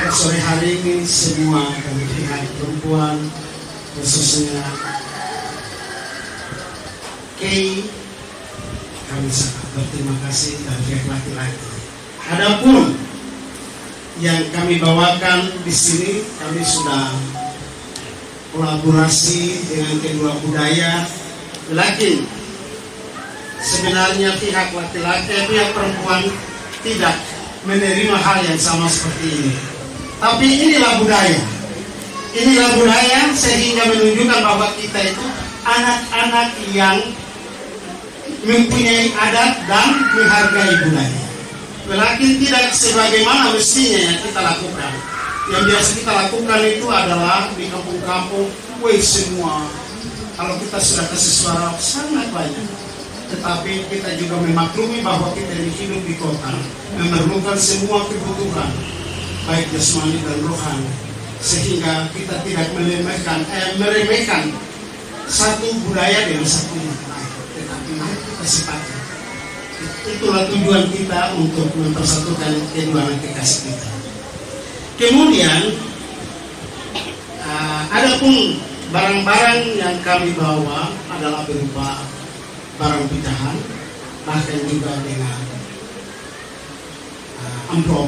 pada sore hari ini semua kami pihak perempuan, khususnya Kay, kami sangat berterima kasih, dan pihak laki-laki. Adapun yang kami bawakan di sini, kami sudah kolaborasi dengan kedua budaya. Laki sebenarnya pihak laki-laki, pihak perempuan tidak menerima hal yang sama seperti ini. Tapi inilah budaya. Inilah budaya sehingga menunjukkan bahwa kita itu anak-anak yang mempunyai adat dan menghargai budaya. Walakin tidak sebagaimana mestinya yang kita lakukan. Yang biasa kita lakukan itu adalah di kampung-kampung, semua. Kalau kita sudah kasih suara sangat banyak. Tetapi kita juga memaklumi bahwa kita ini hidup di kota, memerlukan semua kebutuhan, baik jasmani dan rohani. Sehingga kita tidak meremehkan satu budaya dengan satu yang lain. Tetapi kita sepakat. Itulah tujuan kita untuk mempersatukan kedua anak kekasih kita. Kemudian, adapun barang-barang yang kami bawa adalah berupa barang pecahan, bahkan juga dengan amplop.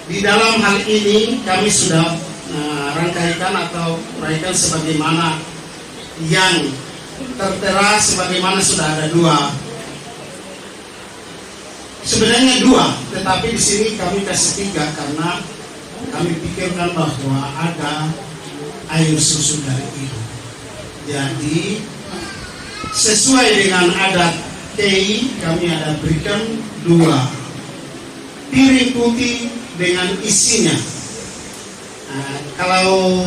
Di dalam hal ini kami sudah rangkaikan atau uraikan sebagaimana yang tertera, sebagaimana sudah ada dua. Sebenarnya dua, tetapi di sini kami kasih tiga karena kami pikirkan bahwa ada air susu dari ibu. Jadi sesuai dengan adat TI, kami ada berikan dua piring putih dengan isinya. Kalau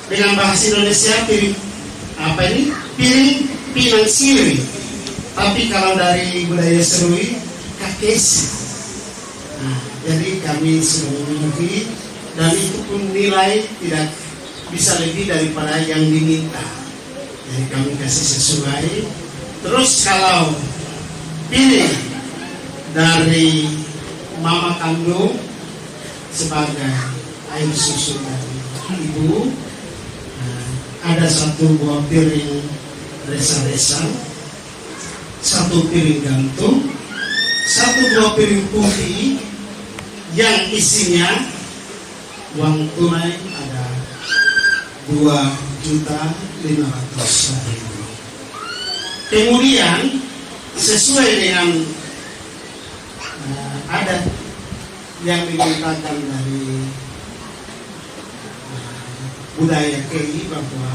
dengan bahasa Indonesia piring pinang siri. Tapi kalau dari budaya Serui, kakesi. Jadi kami sudah memenuhi, dan itu pun nilai tidak bisa lebih daripada yang diminta. Jadi kami kasih sesuai. Terus kalau pilih dari mama kandung sebagai air susu dari ibu, ada satu buah piring resa-resa, satu piring gantung, satu buah piring putih yang isinya uang tunai ada 2.500.000. Kemudian sesuai dengan adat yang dimintakan dari budaya KI, bahwa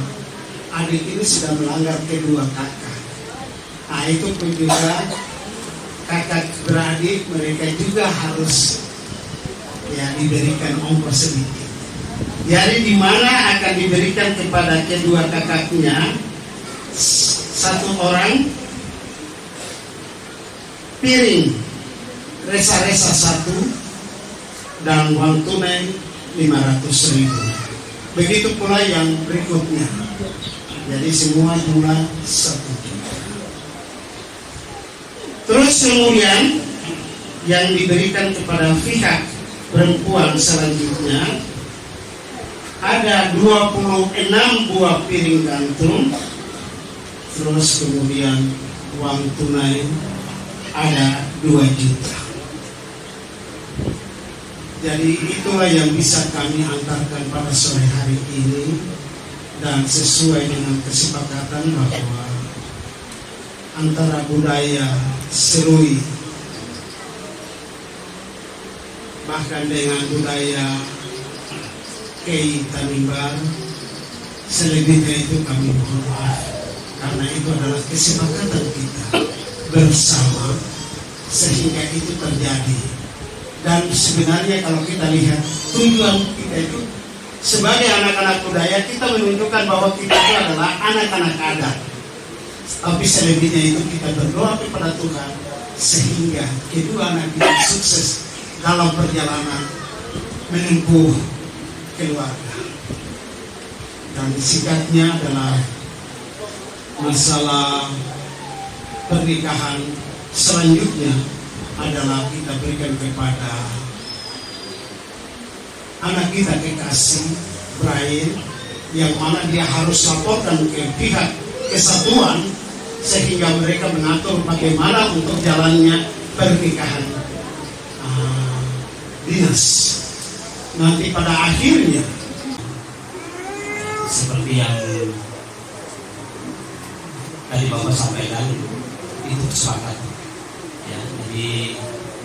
adik ini sudah melanggar kedua kakak. Itu pun juga kakak beradik mereka juga harus diberikan ongkos sedikit. Jadi di mana akan diberikan kepada kedua kakaknya satu orang piring resa-resa satu dan uang tunai 500.000. Begitu pula yang berikutnya. Jadi semua jumlah 1 juta. Terus kemudian yang diberikan kepada pihak perempuan selanjutnya ada 26 buah piring gantung. Terus kemudian uang tunai ada 2 juta. Jadi itulah yang bisa kami antarkan pada sore hari ini, dan sesuai dengan kesepakatan bahwa antara budaya Serui bahkan dengan budaya Kei Tanimbar, selebihnya itu kami mohon maaf, karena itu adalah kesepakatan kita bersama sehingga itu terjadi. Dan sebenarnya kalau kita lihat tujuan kita itu sebagai anak-anak budaya, kita menunjukkan bahwa kita itu adalah anak-anak adat. Tapi selebihnya itu kita berdoa kepada Tuhan sehingga kedua anak kita sukses dalam perjalanan menempuh keluarga. Dan singkatnya adalah masalah pernikahan selanjutnya adalah kita berikan kepada anak kita kekasih Brian, yang mana dia harus laporkan ke pihak kesatuan sehingga mereka mengatur bagaimana untuk jalannya pernikahan dinas. Nanti pada akhirnya seperti yang tadi Bapak sampaikan, itu sepakat ya. Jadi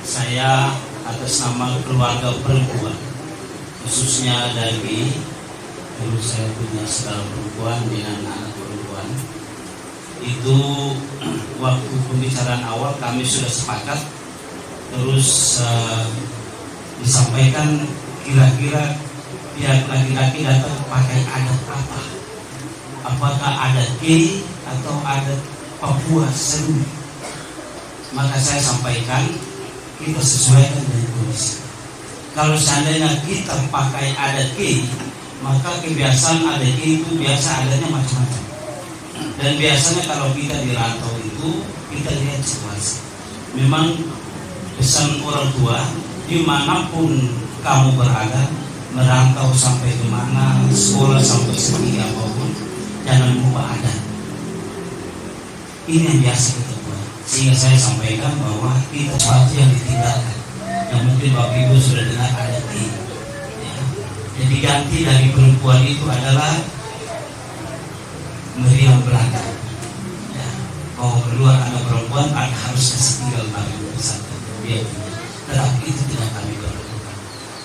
saya atas nama keluarga perempuan, khususnya dari dulu saya punya saudara perempuan dengan anak perempuan, itu waktu pembicaraan awal kami sudah sepakat, terus disampaikan kira-kira pihak laki-laki datang pakai adat apa, apakah adat K atau adat Papua Seruni. Maka saya sampaikan kita sesuaikan dengan kondisi. Kalau seandainya kita pakai adat K, maka kebiasaan adat K itu biasa adatnya macam-macam. Dan biasanya kalau kita di rantau itu kita lihat situasi. Memang pesan orang tua, dimanapun kamu berada, merantau sampai ke mana, sekolah sampai setinggi apapun, jangan lupa adat. Ini yang biasa kita buat. Sehingga saya sampaikan bahwa kita sesuatu yang ditinggalkan, yang mungkin Bapak Ibu sudah dengar adat ini ya. Jadi ganti dari perempuan itu adalah meriam Belanda ya. Bahwa keluar anak perempuan harus kasih tinggal bagi pesantren dia punya. Tetapi itu tidak kami berlakukan.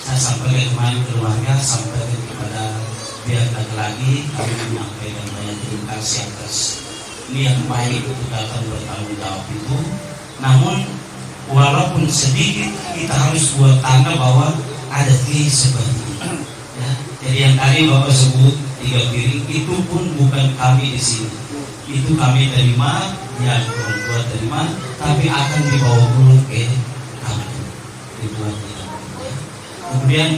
Saya sampaikan kemarin keluarga, sampaikan kepada pihak laki-laki, kami menyampaikan banyak terima kasih atas niat baik untuk datang bertanggung jawab itu. Namun walaupun sedikit kita harus buat tanda bahwa ada key seperti itu ya. Jadi yang tadi Bapak sebut 3 piring itu pun bukan kami di sini, itu kami terima, yang perempuan terima, tapi akan dibawa pulang ke kami dibuat ya. Kemudian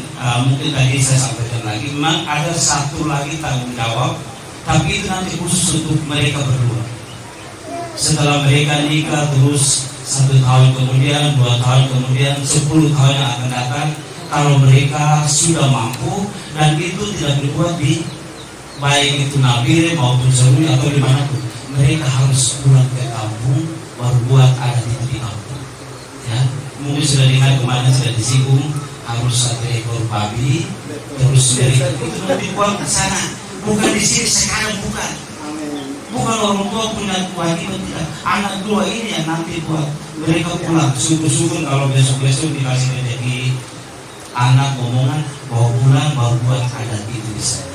mungkin tadi saya sampaikan lagi, memang ada satu lagi tanggung jawab, tapi itu nanti khusus untuk mereka berdua. Setelah mereka nikah, terus 1 tahun kemudian, 2 tahun kemudian, 10 tahun yang akan datang, kalau mereka sudah mampu dan itu tidak dibuat di baik itu Nabire maupun Seruni atau dimanapun, mereka harus pulang ke kampung baru buat adat itu di kampung ya. Mungkin sudah dengar kemarin sudah disinggung harus 1 ekor babi, terus dari itu nanti buat ke sana, bukan di sini sekarang, bukan orang tua punya kewajiban, tidak. Anak tua ini yang nanti buat mereka pulang. Syukur-syukur kalau besok-besok dikasih rezeki anak ngomongan bawa pulang baru buat adat itu bisa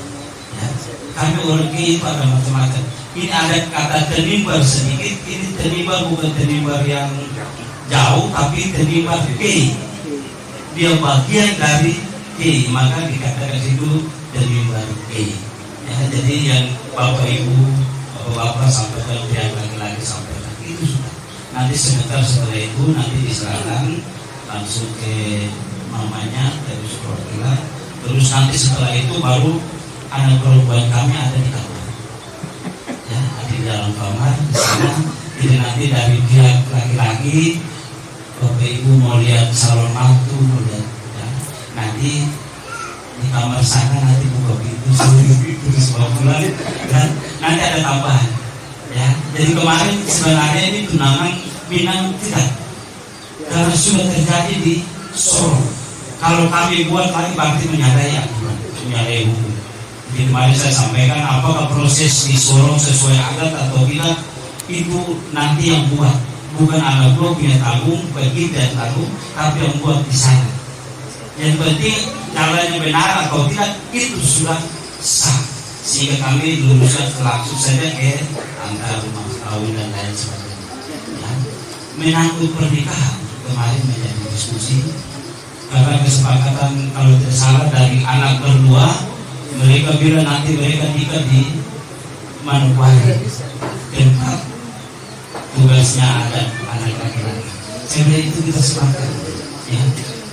ya. Kami orang itu ada macam-macam. Ini ada kata tenimbar sedikit, ini tenimbar bukan tenimbar yang jauh, tapi tenimbar K, dia bagian dari K, maka dikatakan itu tenimbar K ya. Jadi yang Bapak Ibu, Bapak sampaikan, pihak laki-laki sampaikan, itu sudah. Nanti sebentar setelah itu nanti diserahkan langsung ke mamanya, terus perwakilan. Terus nanti setelah itu baru anak perempuan kami ada di kamar ya, ada di dalam kamar di sana. Jadi nanti dari pihak laki-laki, Bapak Ibu mau lihat salon mantu, mau lihat ya. Nanti di kamar sana nanti buka pintu terus bawa pulang dan nanti ada tambahan ya. Jadi kemarin sebenarnya ini tunangan Minang tidak, karena sudah terjadi di Sorong. Kalau kami buat lagi berarti menyadari aturan, menyadari hukum. Jadi kemarin saya sampaikan apakah proses di Sorong sesuai adat atau tidak, itu nanti yang buat, bukan anak buah punya tanggung, bagi dan tanggung, tapi yang buat di sana. Yang penting jalannya benar atau tidak itu sudah sah, sehingga kami luruskan langsung saja ke angka rumah kawin dan lain sebagainya ya. Menyangkut pernikahan kemarin menjadi diskusi karena kesepakatan kalau tidak salah dari anak berdua, mereka bilang nanti mereka nikah di Manokwari, tempat tugasnya ada anak laki-laki. Saya bilang itu kita sepakat ya.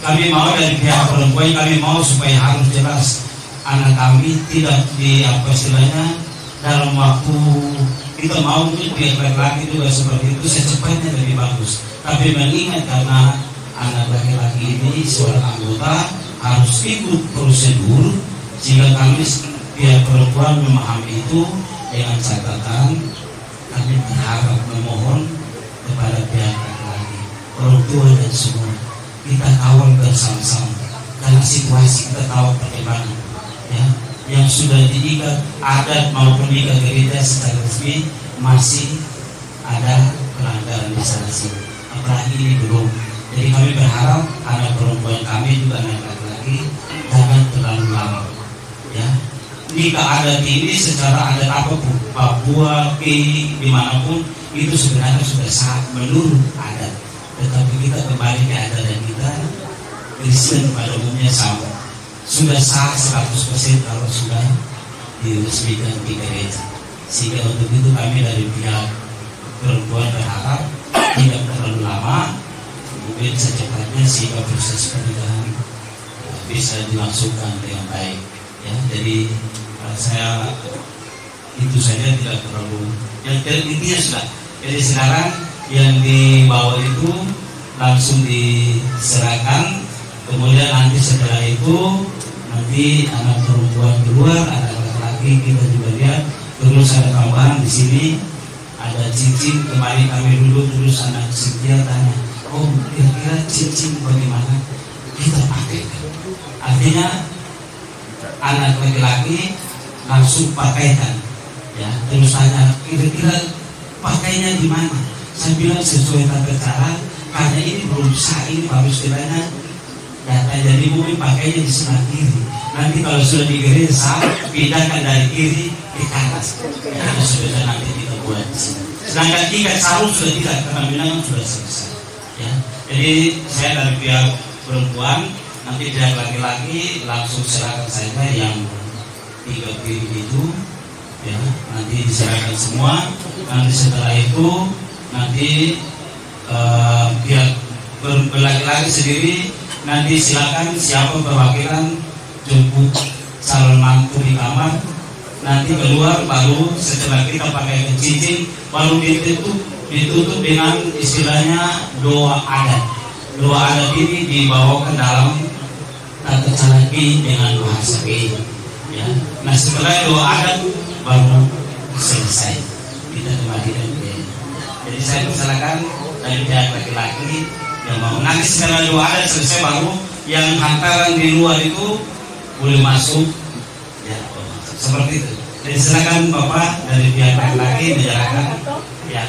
Kami mau dari pihak perempuan, kami mau supaya harus jelas anak kami tidak di apa istilahnya dalam waktu kita mau untuk pihak laki-laki juga seperti itu secepatnya lebih bagus. Tapi mengingat karena anak laki-laki ini seorang anggota harus ikut prosedur, sehingga kami pihak perempuan memahami itu. Dengan catatan kami berharap memohon kepada pihak laki-laki, orang tua dan semua, kita kawal bersama-sama karena situasi kita tahu bagaimana ya, yang sudah diikat adat maupun ikat gereja secara resmi masih ada pelanggaran di sana sini, apalagi ini belum. Jadi kami berharap anak perempuan kami juga anak laki-laki jangan terlalu lama ya. Nikah adat ini secara adat apapun, Papua, Ki, dimanapun itu sebenarnya sudah sah menurut adat. Tetapi kita kembali ke adat dan kita Kristen pada umumnya sama, sudah sah 100% kalau sudah diresmikan di gereja. Sehingga untuk itu kami dari pihak perempuan berharap tidak terlalu lama, mungkin secepatnya sehingga proses pernikahan bisa dilangsungkan dengan baik ya. Jadi saya itu saja, tidak terlalu yang intinya sudah. Jadi sekarang yang dibawa itu langsung diserahkan, kemudian nanti setelah itu nanti anak perempuan keluar, anak laki-laki kita juga lihat. Terus ada tambahan di sini ada cincin. Kemarin kami dulu terus anak Cynthia tanya, oh kira-kira cincin bagaimana kita pakai? Artinya anak laki-laki langsung pakaikan ya, terus tanya kira-kira pakainya di mana? Saya bilang sesuai tata cara, karena ini belum sah, ini baru istilahnya data, jadi mungkin pakainya di sebelah kiri. Nanti kalau sudah di gereja sah, pindahkan dari kiri ke kanan ya, sudah nanti kita buat di sini. Sedangkan ikat sarung sudah tidak, karena bilangan sudah selesai ya. Jadi saya dari pihak perempuan, nanti pihak laki-laki langsung serahkan saja yang 3 piring itu ya, nanti diserahkan semua. Nanti setelah itu nanti pihak laki-laki sendiri nanti silakan siapa perwakilan jemput calon mantu di kamar, nanti keluar, baru setelah kita pakai cincin baru ditutup dengan istilahnya doa adat. Doa adat ini dibawakan dalam tata cara Ki dengan bahasa Ki ya. Nah setelah doa adat baru selesai, kita kembalikan ke. Jadi saya persilakan dari pihak laki-laki yang mau, nanti setelah doa adat selesai baru yang hantaran di luar itu boleh masuk ya, seperti itu. Jadi silakan Bapak dari pihak laki-laki menjalankan ya.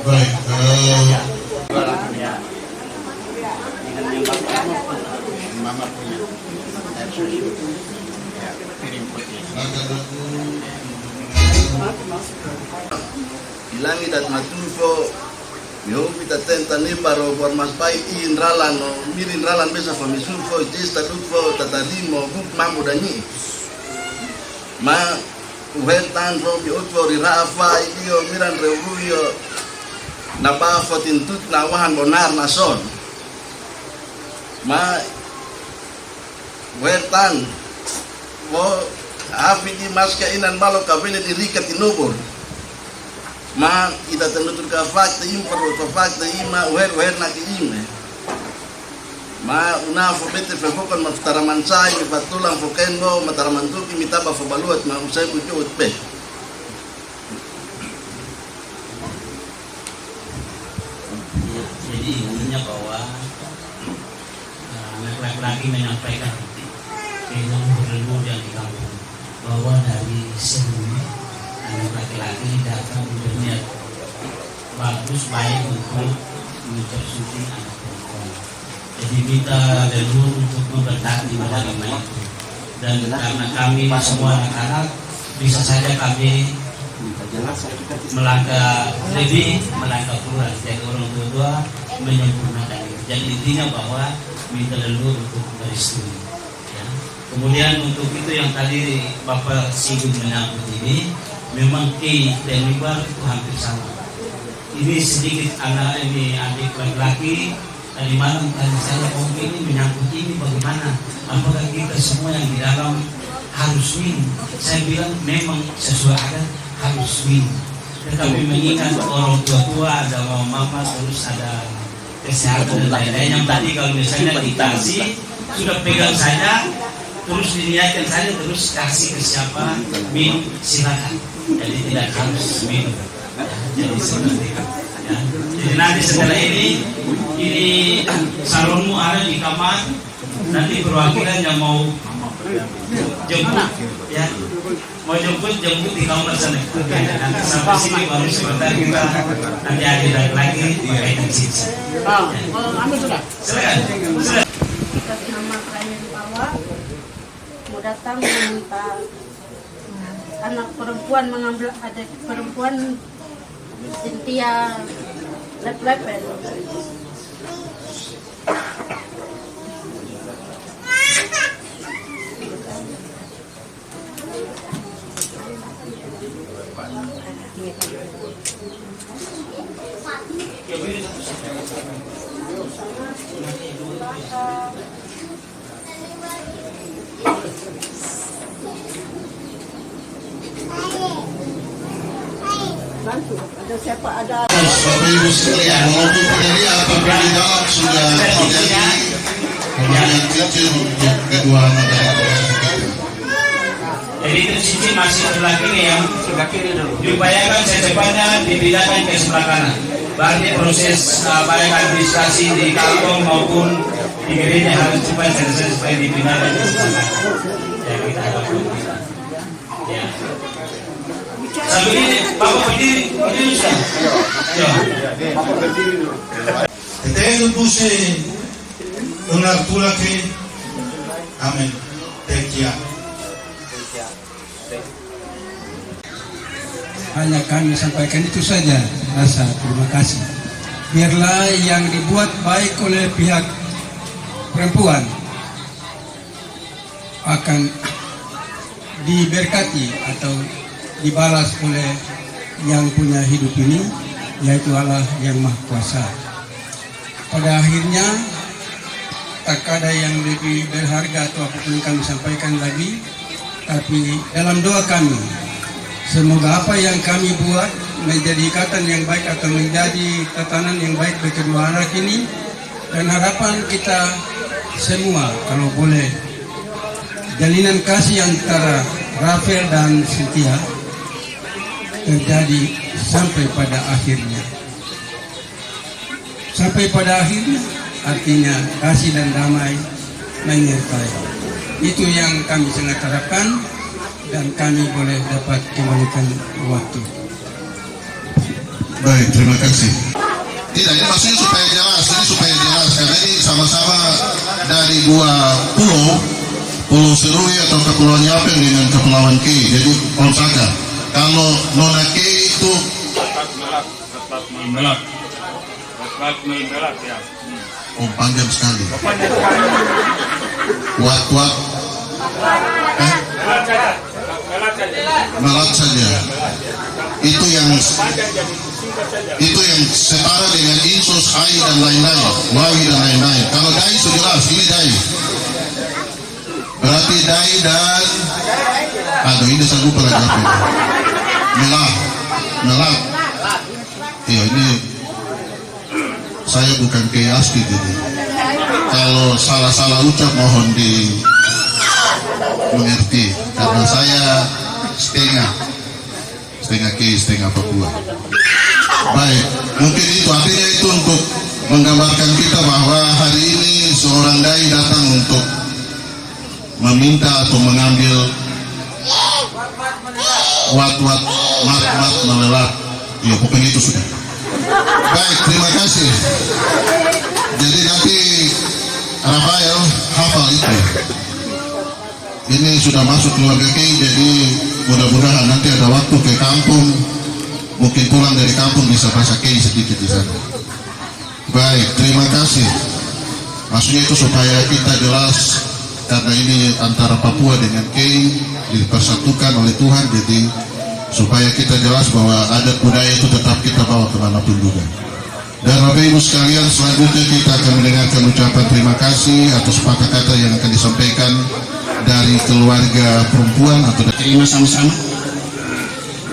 Baik, Mama punya air susu ya, piring putih. Ilangi dat matulfo Yopi tatenta ni paro por mas pai inralan no mirin ralan besa fo misulfo jesta dutfo tatadimo buk mamu dani ma uheltan fo bi utfo rirafa iyo miran reuruyo na ba fo tintut na wahan bonar nason ma uheltan fo api di maska inan malo kabine dirika tinubur ma ita tenutur ka fakta impor to fakta ima uher na kiime ma una fo bete fe fokon ma taraman sai mi patulang fo kendo ma taraman tu mi taba fo baluat ma usai ku jot pe Jadi intinya bahwa laki-laki menyampaikan ke yang berleluhur yang di kampung bahwa dari sebelumnya anak laki-laki datang berniat bagus baik untuk mengucap suci anak perempuan. Jadi minta leluhur untuk memberkati agama itu. Dan karena kami semua anak-anak bisa saja kami melangkah lebih, melangkah kurang. Jadi orang tua menyempurnakan itu. Jadi intinya bahwa minta leluhur untuk merestui. Ya. Kemudian untuk itu yang tadi Bapak singgung menyangkut ini, memang Ki dan Ibar itu hampir sama. Ini sedikit anak ini adik laki-laki dari mana tadi saya ini menyangkut ini bagaimana? Apakah kita semua yang di dalam harus minum? Saya bilang memang sesuai adat harus minum. Tetapi mengingat orang tua ada mama terus ada kesehatan dan lain-lain. Yang tadi kalau misalnya dikasih sudah pegang saja, terus diniatkan saja, terus kasih ke siapa minum silakan. Jadi tidak harus minum. Jadi seperti itu. Ya. Jadi nanti setelah ini salonmu ada di kamar. Nanti perwakilan yang mau jemput, ya, mau jemput di kamar sana. Nanti sampai sini baru sebentar kita nanti ada lagi pakai sisi. Ambil sudah. Silakan. Atas nama Rakyat Bawah mau datang meminta anak perempuan mengambil adik perempuan Cynthia Leplepen. Ada siapa ada? Bapak Ibu sekalian, walaupun tidak lihat tapi di dalam sudah terjadi kejadian kecil untuk kedua anak dari proses kita. Jadi itu sisi masih sebelah kiri ya. Diupayakan secepatnya dipindahkan ke sebelah kanan. Berarti proses baik administrasi di kampung maupun di gereja harus cepat selesai supaya dipindahkan ke sebelah kanan. Ya kita harapkan kita. Ya. Sambil ini Bapak berdiri sudah. Ya. Tengo puse una altura que amén. Tekia. Hanya kami sampaikan itu saja rasa terima kasih. Biarlah yang dibuat baik oleh pihak perempuan akan diberkati atau dibalas oleh yang punya hidup ini, yaitu Allah yang Maha Kuasa. Pada akhirnya tak ada yang lebih berharga atau apapun yang kami sampaikan lagi, tapi dalam doa kami semoga apa yang kami buat menjadi ikatan yang baik atau menjadi tatanan yang baik bagi kedua anak ini, dan harapan kita semua kalau boleh jalinan kasih antara Rafael dan Cynthia terjadi sampai pada akhirnya. Sampai pada akhirnya artinya kasih dan damai menyertai. Itu yang kami sangat harapkan dan kami boleh dapat kembalikan waktu. Baik, terima kasih. Tidak, ini maksudnya supaya jelas, karena ini sama-sama dari dua pulau, Pulau Serui atau Kepulauan Yapeng dengan Kepulauan Kei. Jadi Onsaka. Kalau Nona Kei itu Melak ya. oh panjang sekali. Wat Melat saja. Itu yang setara dengan Insos, Hai dan lain-lain, Wawi dan lain-lain. Kalau Dai sudah jelas, ini Dai. Berarti Dai dan aduh ini saya lupa lagi apa. Melat. Iya ini saya bukan kayak asli jadi. Kalau salah ucap mohon mengerti karena saya setengah Kei, setengah Papua. Baik, mungkin itu artinya itu untuk menggambarkan kita bahwa hari ini seorang dai datang untuk meminta atau mengambil mat melelap. Ya pokoknya itu sudah. Baik, terima kasih. Jadi nanti Rafael hafal itu. Ini sudah masuk keluarga Kei, jadi mudah-mudahan nanti ada waktu ke kampung, mungkin pulang dari kampung bisa bahasa Kei sedikit di sana. Baik, terima kasih. Maksudnya itu supaya kita jelas, karena ini antara Papua dengan Kei dipersatukan oleh Tuhan, jadi supaya kita jelas bahwa adat budaya itu tetap kita bawa kemanapun juga. Dan Bapak Ibu sekalian, selanjutnya kita akan mendengarkan ucapan terima kasih atas patah kata yang akan disampaikan dari keluarga perempuan atau Terima sama-sama.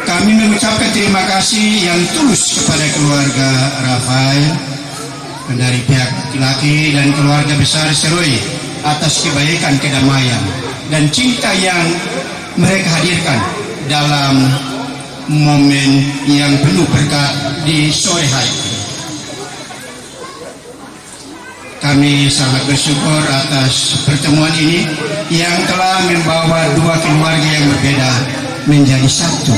Kami mengucapkan terima kasih yang tulus kepada keluarga Rafael, dari pihak laki-laki dan keluarga besar Serui atas kebaikan, kedamaian, dan cinta yang mereka hadirkan dalam momen yang penuh berkah di sore hari ini. Kami sangat bersyukur atas pertemuan ini yang telah membawa dua keluarga yang berbeda menjadi satu.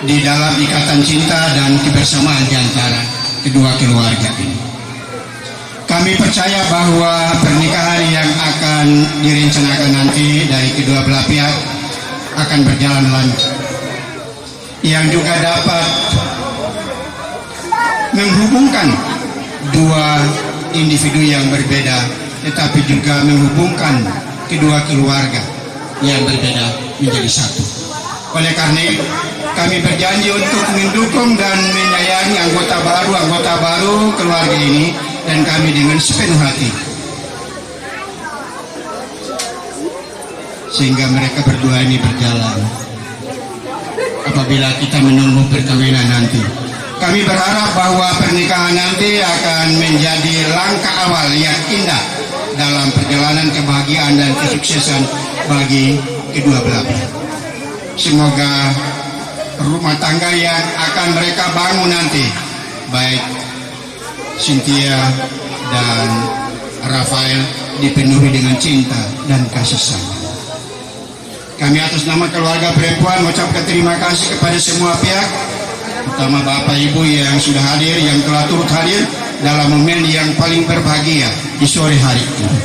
Di dalam ikatan cinta dan kebersamaan di antara kedua keluarga ini. Kami percaya bahwa pernikahan yang akan direncanakan nanti dari kedua belah pihak akan berjalan lancar, yang juga dapat menghubungkan dua individu yang berbeda, tetapi juga menghubungkan kedua keluarga yang berbeda menjadi satu. Oleh karena itu, kami berjanji untuk mendukung dan menyayangi anggota baru keluarga ini, dan kami dengan sepenuh hati, sehingga mereka berdua ini berjalan apabila kita menunggu perkawinan nanti. Kami berharap bahwa pernikahan nanti akan menjadi langkah awal yang indah dalam perjalanan kebahagiaan dan kesuksesan bagi kedua belah pihak. Semoga rumah tangga yang akan mereka bangun nanti, baik Cynthia dan Rafael, dipenuhi dengan cinta dan kasih sayang. Kami atas nama keluarga perempuan mengucapkan terima kasih kepada semua pihak, terutama Bapak Ibu yang sudah hadir, yang telah turut hadir dalam momen yang paling berbahagia di sore hari ini,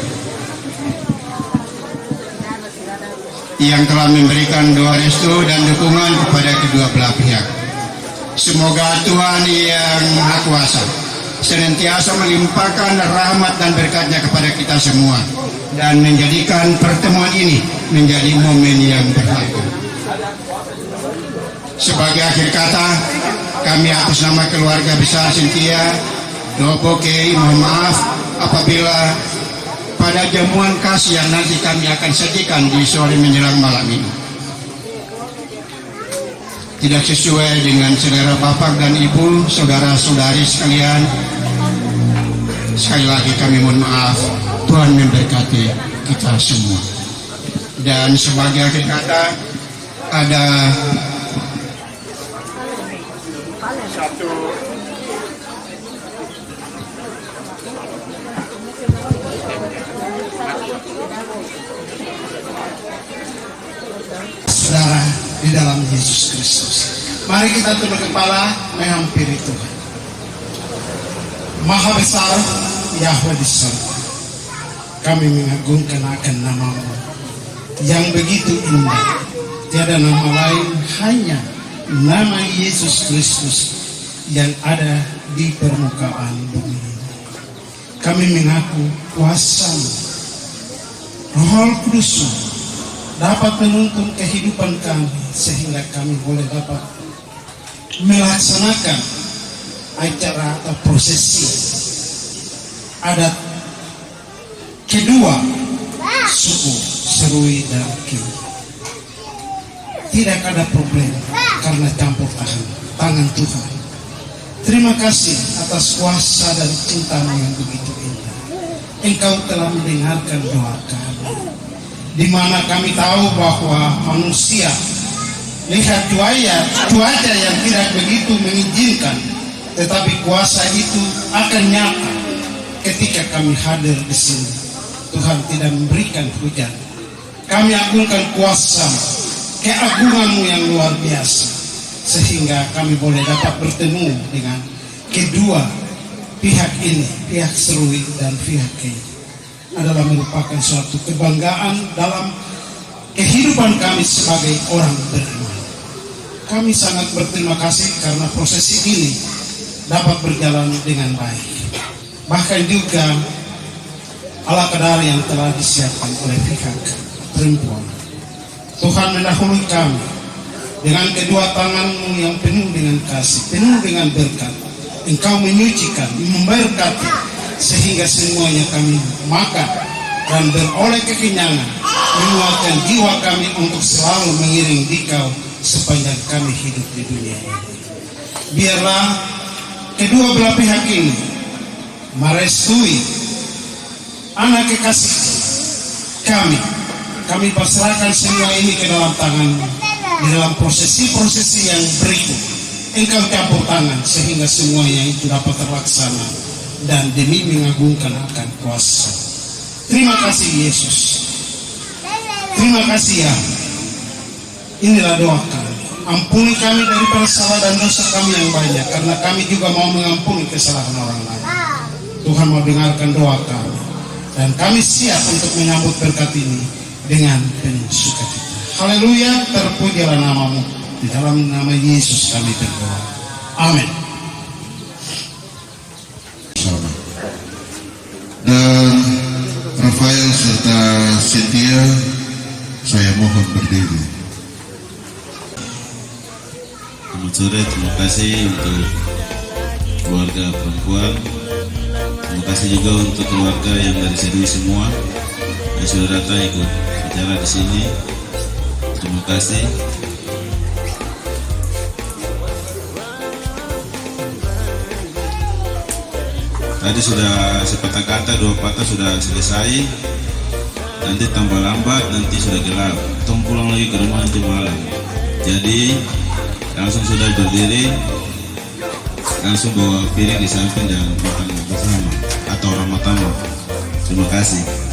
yang telah memberikan doa restu dan dukungan kepada kedua belah pihak. Semoga Tuhan yang Maha Kuasa senantiasa melimpahkan rahmat dan berkatnya kepada kita semua, dan menjadikan pertemuan ini menjadi momen yang berharga. Sebagai akhir kata, kami atas nama keluarga besar Cynthia Doboke mohon maaf apabila pada jamuan khas yang nanti kami akan sajikan di sore menjelang malam ini tidak sesuai dengan selera Bapak dan Ibu, saudara-saudari sekalian. Sekali lagi kami mohon maaf. Tuhan memberkati kita semua. Dan sebagai akhir kata, ada satu saudara di dalam Yesus Kristus. Mari kita tunduk kepala menghampiri Tuhan. Maha besar Yahweh di surga, kami mengagungkan akan nama-Mu yang begitu indah. Tiada nama lain, hanya nama Yesus Kristus yang ada di permukaan bumi ini. Kami mengaku kuasa-Mu, Roh Kudus-Mu dapat menuntun kehidupan kami, sehingga kami boleh dapat melaksanakan acara atau prosesi adat kedua suku Serui dan Ki. Tidak ada problem karena campur tangan Tuhan. Terima kasih atas kuasa dan cinta-Mu yang begitu indah. Engkau telah mendengarkan doa kami, di mana kami tahu bahwa manusia lihat cuaca yang tidak begitu mengizinkan, tetapi kuasa itu akan nyata ketika kami hadir di sini. Tuhan tidak memberikan hujan. Kami agungkan kuasa, keagungan-Mu yang luar biasa, sehingga kami boleh dapat bertemu dengan kedua pihak ini, pihak Serui dan pihak Ki. Adalah merupakan suatu kebanggaan dalam kehidupan kami sebagai orang beriman. Kami sangat berterima kasih karena prosesi ini dapat berjalan dengan baik. Bahkan juga ala kadar yang telah disiapkan oleh pihak perempuan. Tuhan mendahului kami dengan kedua tangan-Mu yang penuh dengan kasih, penuh dengan berkat. Engkau menyucikan, memberkati, sehingga semuanya kami makan dan beroleh kekenyangan, menguatkan jiwa kami untuk selalu mengiring Dikau sepanjang kami hidup di dunia ini. biarlah kedua belah pihak ini merestui anak kekasih kami pasrahkan semua ini ke dalam tangan di dalam prosesi-prosesi yang berikut. Engkau campur tangan sehingga semuanya itu dapat terlaksana dan demi mengagungkan akan kuasa. Terima kasih Yesus. Terima kasih ya. Inilah doa kami. Ampuni kami daripada salah dan dosa kami yang banyak, karena kami juga mau mengampuni kesalahan orang lain. Tuhan mau dengarkan doa kami, dan kami siap untuk menyambut berkat ini dengan penuh sukacita. Haleluya, terpujilah namamu. Di dalam nama Yesus kami berdoa. Amin. Dan Rafael serta Cynthia, saya mohon berdiri. Selamat sore, terima kasih untuk keluarga perempuan. Terima kasih juga untuk keluarga yang dari Sedui semua yang sudah datang ikut bicara di sini. Terima kasih. Tadi sudah sepatah kata, 2 patah sudah selesai. Nanti tambah lambat, nanti sudah gelap. Tolong pulang lagi ke rumah nanti malam. Jadi langsung sudah berdiri, langsung bawa piring di samping dan makan bersama atau ramah tamu. Terima kasih.